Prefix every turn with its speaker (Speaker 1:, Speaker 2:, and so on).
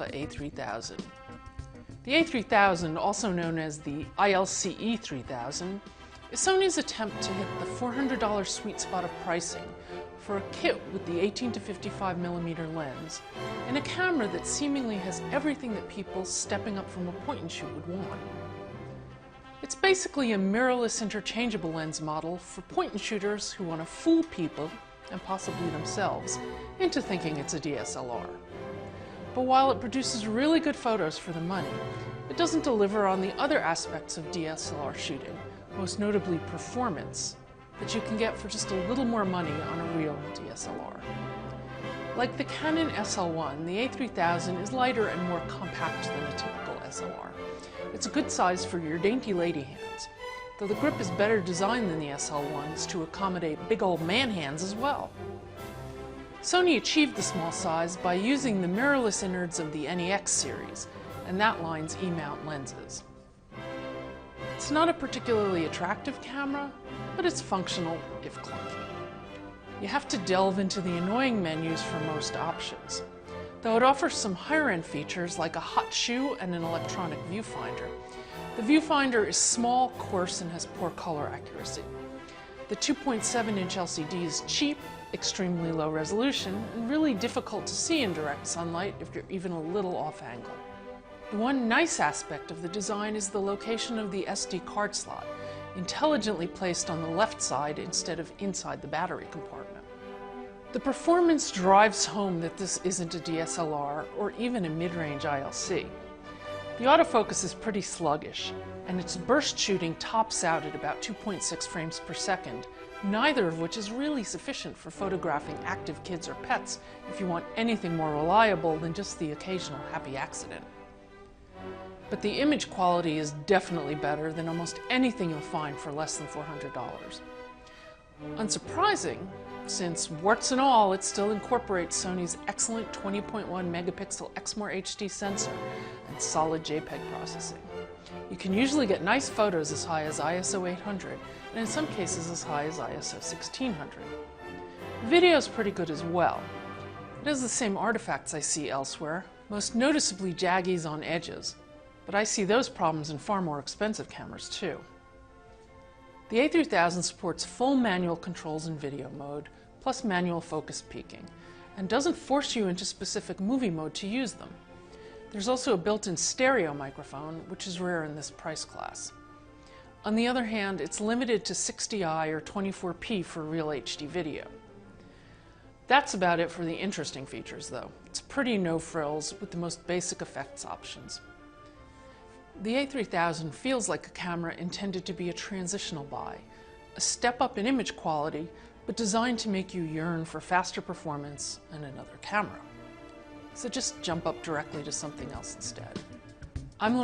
Speaker 1: A3000. The A3000, also known as the ILCE-3000, is Sony's attempt to hit the $400 sweet spot of pricing for a kit with the 18 to 55mm lens and a camera that seemingly has everything that people stepping up from a point-and-shoot would want. It's basically a mirrorless interchangeable lens model for point-and-shooters who want to fool people, and possibly themselves, into thinking it's a DSLR. But while it produces really good photos for the money, it doesn't deliver on the other aspects of DSLR shooting, most notably performance, that you can get for just a little more money on a real DSLR. Like the Canon SL1, the A3000 is lighter and more compact than a typical SLR. It's a good size for your dainty lady hands, though the grip is better designed than the SL1's to accommodate big old man hands as well. Sony achieved the small size by using the mirrorless innards of the NEX series, and that line's E-mount lenses. It's not a particularly attractive camera, but it's functional if clunky. You have to delve into the annoying menus for most options, though it offers some higher-end features like a hot shoe and an electronic viewfinder. The viewfinder is small, coarse, and has poor color accuracy. The 2.7-inch LCD is cheap, extremely low resolution, and really difficult to see in direct sunlight if you're even a little off angle. The one nice aspect of the design is the location of the SD card slot, intelligently placed on the left side instead of inside the battery compartment. The performance drives home that this isn't a DSLR or even a mid-range ILC. The autofocus is pretty sluggish, and its burst shooting tops out at about 2.6 frames per second, neither of which is really sufficient for photographing active kids or pets if you want anything more reliable than just the occasional happy accident. But the image quality is definitely better than almost anything you'll find for less than $400. Unsurprising, since warts and all, it still incorporates Sony's excellent 20.1 megapixel Exmor HD sensor and solid JPEG processing. You can usually get nice photos as high as ISO 800, and in some cases as high as ISO 1600. The video is pretty good as well. It has the same artifacts I see elsewhere, most noticeably jaggies on edges, but I see those problems in far more expensive cameras too. The A3000 supports full manual controls in video mode, plus manual focus peaking, and doesn't force you into specific movie mode to use them. There's also a built-in stereo microphone, which is rare in this price class. On the other hand, it's limited to 60i or 24p for real HD video. That's about it for the interesting features though. It's pretty no frills with the most basic effects options. The A3000 feels like a camera intended to be a transitional buy, a step up in image quality, but designed to make you yearn for faster performance and another camera. So just jump up directly to something else instead. I'm